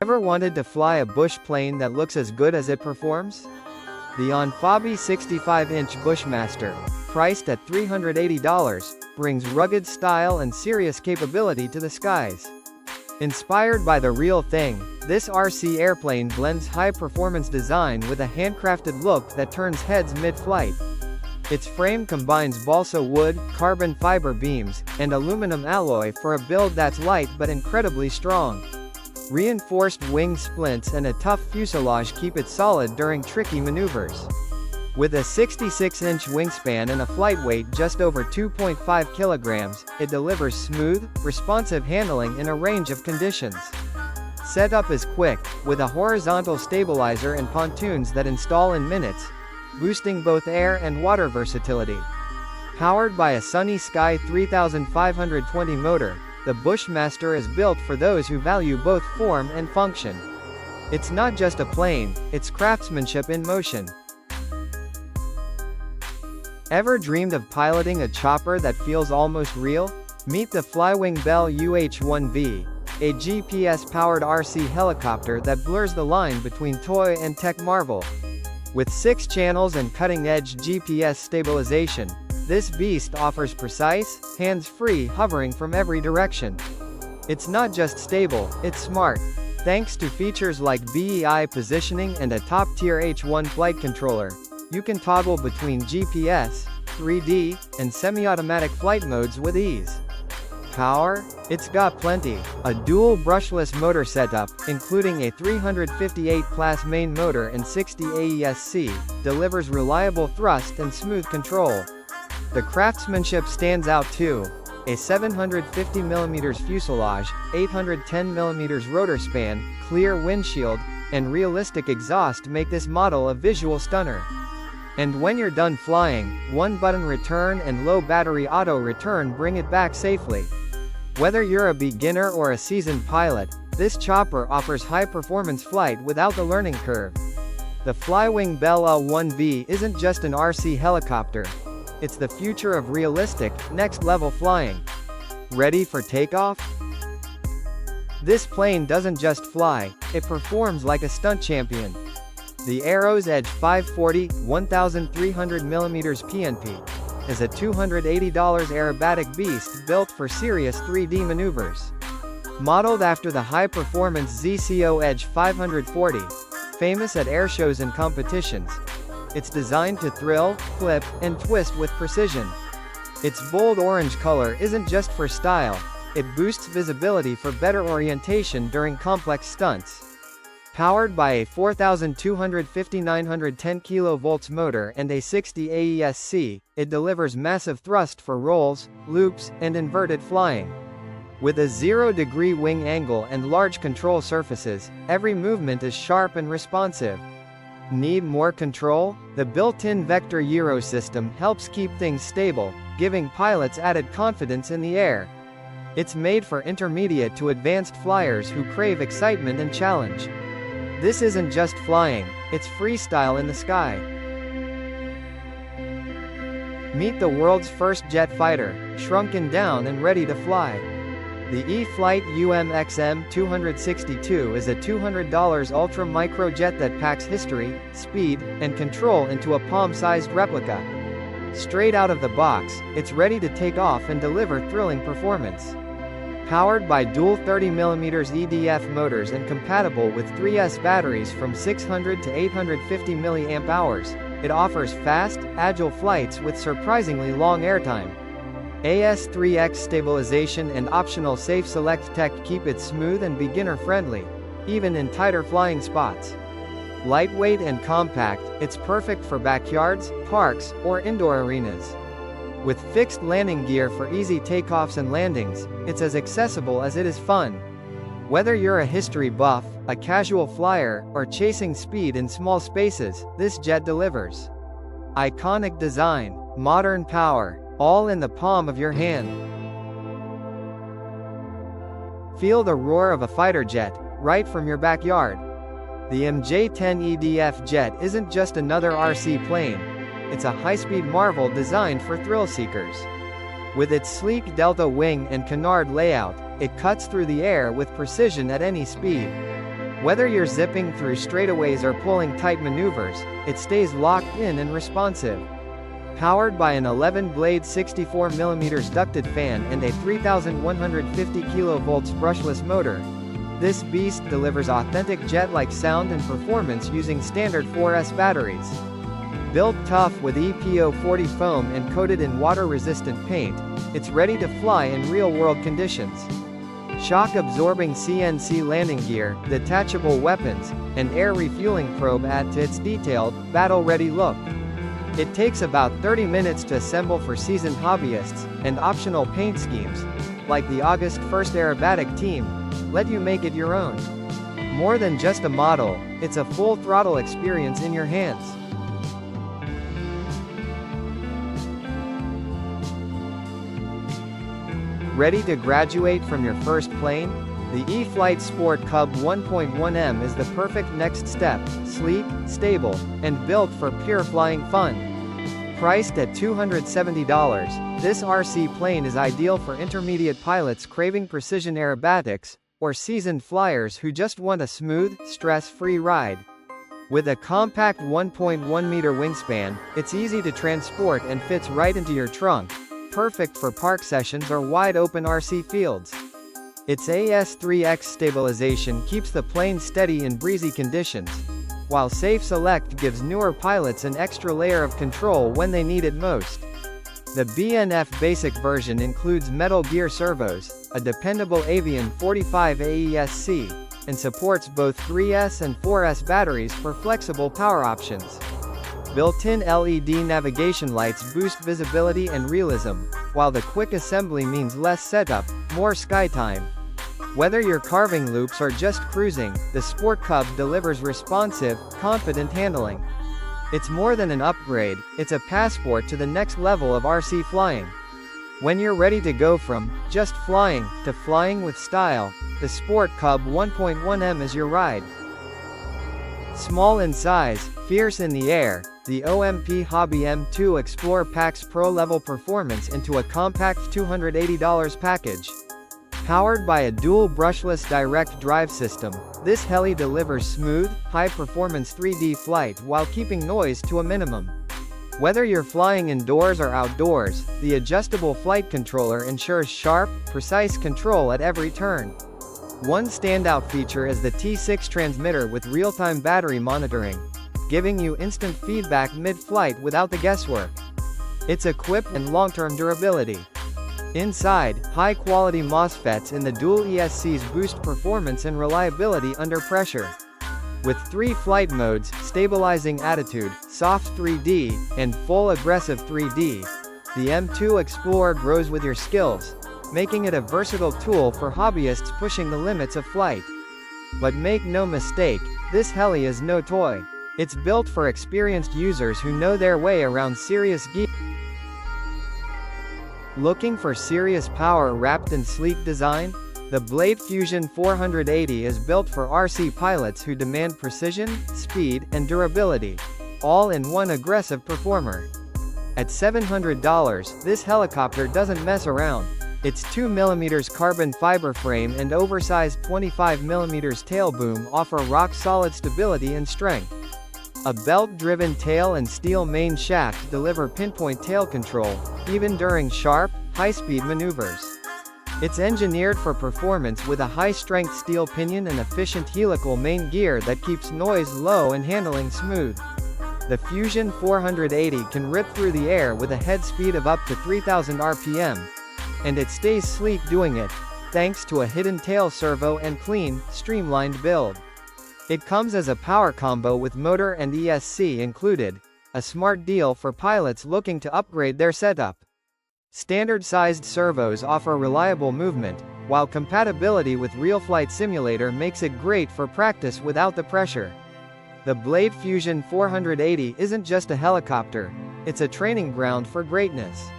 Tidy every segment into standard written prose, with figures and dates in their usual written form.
Ever wanted to fly a bush plane that looks as good as it performs? The Onfabi 65-inch Bushmaster, priced at $380, brings rugged style and serious capability to the skies. Inspired by the real thing, this RC airplane blends high-performance design with a handcrafted look that turns heads mid-flight. Its frame combines balsa wood, carbon fiber beams, and aluminum alloy for a build that's light but incredibly strong. Reinforced wing splints and a tough fuselage keep it solid during tricky maneuvers. With a 66-inch wingspan and a flight weight just over 2.5 kilograms, it delivers smooth, responsive handling in a range of conditions. Setup is quick, with a horizontal stabilizer and pontoons that install in minutes, boosting both air and water versatility. Powered by a Sunny Sky 3520 motor, the Bushmaster is built for those who value both form and function. It's not just a plane, it's craftsmanship in motion. Ever dreamed of piloting a chopper that feels almost real? Meet the Flywing Bell UH-1V, a GPS-powered RC helicopter that blurs the line between toy and tech marvel. With 6 channels and cutting-edge GPS stabilization, this beast offers precise, hands-free hovering from every direction. It's not just stable, it's smart. Thanks to features like BEI positioning and a top-tier H1 flight controller, you can toggle between GPS, 3D, and semi-automatic flight modes with ease. Power? It's got plenty. A dual brushless motor setup, including a 358 class main motor and 60 AESC, delivers reliable thrust and smooth control. The craftsmanship stands out too. A 750mm fuselage, 810mm rotor span, clear windshield, and realistic exhaust make this model a visual stunner. And when you're done flying, one-button return and low battery auto return bring it back safely. Whether you're a beginner or a seasoned pilot, this chopper offers high-performance flight without the learning curve. The Flywing Bell UH-1V isn't just an RC helicopter. It's the future of realistic, next-level flying. Ready for takeoff? This plane doesn't just fly, it performs like a stunt champion. The Arrow's Edge 540, 1,300mm PNP, is a $280 aerobatic beast built for serious 3D maneuvers. Modeled after the high-performance ZCO Edge 540, famous at airshows and competitions, it's designed to thrill, flip, and twist with precision. Its bold orange color isn't just for style, it boosts visibility for better orientation during complex stunts. Powered by a 4,250 910 kV motor and a 60 AESC, it delivers massive thrust for rolls, loops, and inverted flying. With a 0-degree wing angle and large control surfaces, every movement is sharp and responsive. Need more control? The built-in Vector Gyro system helps keep things stable, giving pilots added confidence in the air. It's made for intermediate to advanced flyers who crave excitement and challenge. This isn't just flying, it's freestyle in the sky. Meet the world's first jet fighter, shrunken down and ready to fly. The E-Flite UMXM 262 is a $200 ultra-micro jet that packs history, speed, and control into a palm-sized replica. Straight out of the box, it's ready to take off and deliver thrilling performance. Powered by dual 30mm EDF motors and compatible with 3S batteries from 600 to 850 mAh, it offers fast, agile flights with surprisingly long airtime. AS3X stabilization and optional Safe Select tech keep it smooth and beginner-friendly, even in tighter flying spots. Lightweight and compact, it's perfect for backyards, parks, or indoor arenas. With fixed landing gear for easy takeoffs and landings, it's as accessible as it is fun. Whether you're a history buff, a casual flyer, or chasing speed in small spaces, this jet delivers. Iconic design, modern power, all in the palm of your hand. Feel the roar of a fighter jet, right from your backyard. The MJ-10 jet isn't just another RC plane. It's a high-speed marvel designed for thrill seekers. With its sleek delta wing and canard layout, it cuts through the air with precision at any speed. Whether you're zipping through straightaways or pulling tight maneuvers, it stays locked in and responsive. Powered by an 11-blade 64mm ducted fan and a 3,150 kV brushless motor, this beast delivers authentic jet-like sound and performance using standard 4S batteries. Built tough with EPO40 foam and coated in water-resistant paint, it's ready to fly in real-world conditions. Shock-absorbing CNC landing gear, detachable weapons, and air refueling probe add to its detailed, battle-ready look. It takes about 30 minutes to assemble for seasoned hobbyists, and optional paint schemes, like the August 1st aerobatic team, let you make it your own. More than just a model, it's a full-throttle experience in your hands. Ready to graduate from your first plane? The E-Flite Sport Cub 1.1M is the perfect next step, sleek, stable, and built for pure flying fun. Priced at $270, this RC plane is ideal for intermediate pilots craving precision aerobatics, or seasoned flyers who just want a smooth, stress-free ride. With a compact 1.1-meter wingspan, it's easy to transport and fits right into your trunk, perfect for park sessions or wide-open RC fields. Its AS3X stabilization keeps the plane steady in breezy conditions, while Safe Select gives newer pilots an extra layer of control when they need it most. The BNF Basic version includes metal gear servos, a dependable Aviation 45 AESC, and supports both 3S and 4S batteries for flexible power options. Built-in LED navigation lights boost visibility and realism, while the quick assembly means less setup, more sky time. Whether you're carving loops or just cruising, the Sport Cub delivers responsive, confident handling. It's more than an upgrade, it's a passport to the next level of RC flying. When you're ready to go from just flying to flying with style, the Sport Cub 1.1M is your ride. Small in size, fierce in the air, the OMP Hobby M2 Explorer packs pro-level performance into a compact $280 package. Powered by a dual brushless direct drive system, this heli delivers smooth, high-performance 3D flight while keeping noise to a minimum. Whether you're flying indoors or outdoors, the adjustable flight controller ensures sharp, precise control at every turn. One standout feature is the T6 transmitter with real-time battery monitoring, giving you instant feedback mid-flight without the guesswork. It's equipped and long-term durability. Inside, high-quality MOSFETs in the dual ESCs boost performance and reliability under pressure. With 3 flight modes, stabilizing attitude, soft 3D, and full aggressive 3D, the M2 Explorer grows with your skills, making it a versatile tool for hobbyists pushing the limits of flight. But make no mistake, this heli is no toy. It's built for experienced users who know their way around serious gear. Looking for serious power wrapped in sleek design? The Blade Fusion 480 is built for RC pilots who demand precision, speed, and durability, all in one aggressive performer. At $700, this helicopter doesn't mess around. Its 2mm carbon fiber frame and oversized 25mm tail boom offer rock-solid stability and strength. A belt-driven tail and steel main shaft deliver pinpoint tail control, even during sharp, high-speed maneuvers. It's engineered for performance with a high-strength steel pinion and efficient helical main gear that keeps noise low and handling smooth. The Fusion 480 can rip through the air with a head speed of up to 3,000 RPM, and it stays sleek doing it, thanks to a hidden tail servo and clean, streamlined build. It comes as a power combo with motor and ESC included, a smart deal for pilots looking to upgrade their setup. Standard-sized servos offer reliable movement, while compatibility with Real Flight Simulator makes it great for practice without the pressure. The Blade Fusion 480 isn't just a helicopter, it's a training ground for greatness.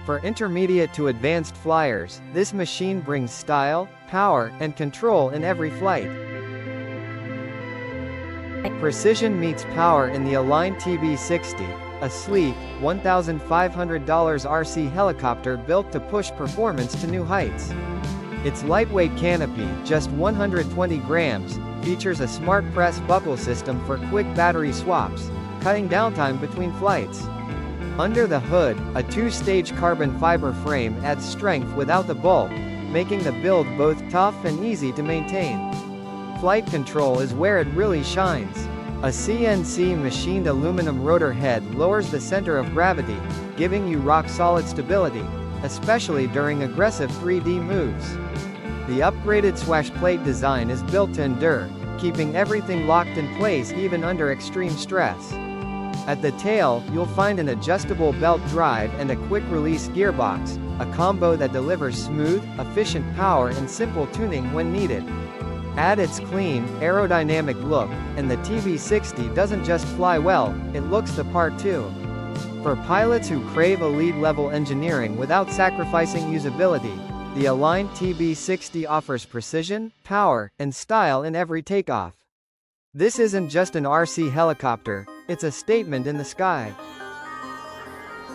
For intermediate to advanced flyers, this machine brings style, power, and control in every flight. Precision meets power in the Align TB60, a sleek, $1,500 RC helicopter built to push performance to new heights. Its lightweight canopy, just 120 grams, features a smart press buckle system for quick battery swaps, cutting downtime between flights. Under the hood, a two-stage carbon fiber frame adds strength without the bulk, making the build both tough and easy to maintain. Flight control is where it really shines. A CNC machined aluminum rotor head lowers the center of gravity, giving you rock-solid stability, especially during aggressive 3D moves. The upgraded swash plate design is built to endure, keeping everything locked in place even under extreme stress. At the tail, you'll find an adjustable belt drive and a quick-release gearbox, a combo that delivers smooth, efficient power and simple tuning when needed. Add its clean, aerodynamic look, and the TB60 doesn't just fly well, it looks the part too. For pilots who crave elite-level engineering without sacrificing usability, the Align TB60 offers precision, power, and style in every takeoff. This isn't just an RC helicopter, it's a statement in the sky.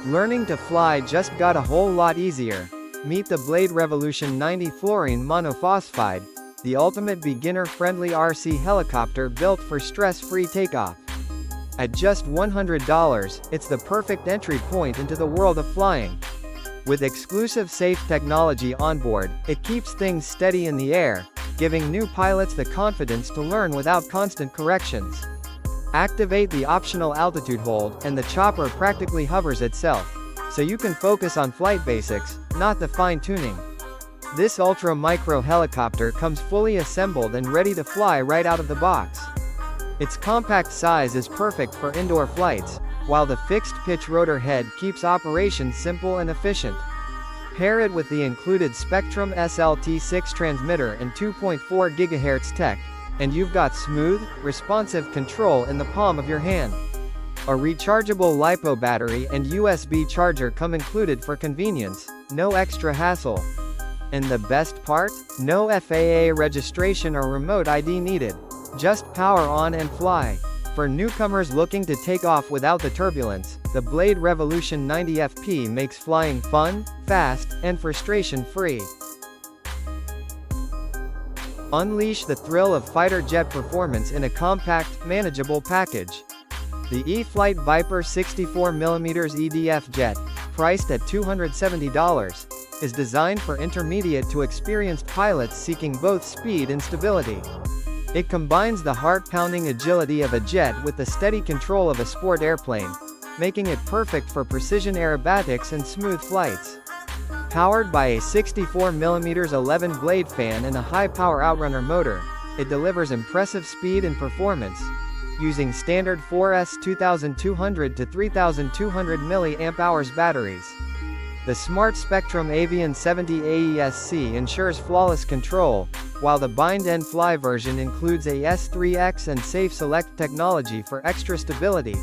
Learning to fly just got a whole lot easier. Meet the Blade Revolution 90 fluorine monophosphide, the ultimate beginner-friendly RC helicopter built for stress-free takeoff. At just $100, it's the perfect entry point into the world of flying. With exclusive safe technology on board, it keeps things steady in the air, giving new pilots the confidence to learn without constant corrections. Activate the optional altitude hold, and the chopper practically hovers itself, so you can focus on flight basics, not the fine-tuning. This ultra-micro helicopter comes fully assembled and ready to fly right out of the box. Its compact size is perfect for indoor flights, while the fixed-pitch rotor head keeps operations simple and efficient. Pair it with the included Spectrum SLT6 transmitter and 2.4 GHz tech, and you've got smooth, responsive control in the palm of your hand. A rechargeable LiPo battery and USB charger come included for convenience, no extra hassle. And the best part? No FAA registration or remote ID needed. Just power on and fly. For newcomers looking to take off without the turbulence, the Blade Revolution 90 FP makes flying fun, fast, and frustration-free. Unleash the thrill of fighter jet performance in a compact, manageable package. The E-Flite Viper 64mm EDF jet, priced at $270, is designed for intermediate to experienced pilots seeking both speed and stability. It combines the heart-pounding agility of a jet with the steady control of a sport airplane, making it perfect for precision aerobatics and smooth flights. Powered by a 64mm 11-blade fan and a high-power outrunner motor, it delivers impressive speed and performance, using standard 4S 2200 to 3200 mAh batteries. The Smart Spectrum Avian 70 AESC ensures flawless control, while the Bind and Fly version includes a S3X and Safe Select technology for extra stability,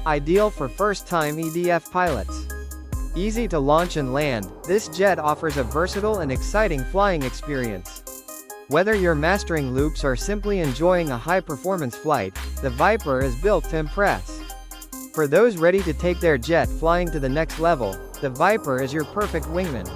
ideal for first-time EDF pilots. Easy to launch and land, this jet offers a versatile and exciting flying experience. Whether you're mastering loops or simply enjoying a high-performance flight, the Viper is built to impress. For those ready to take their jet flying to the next level, the Viper is your perfect wingman.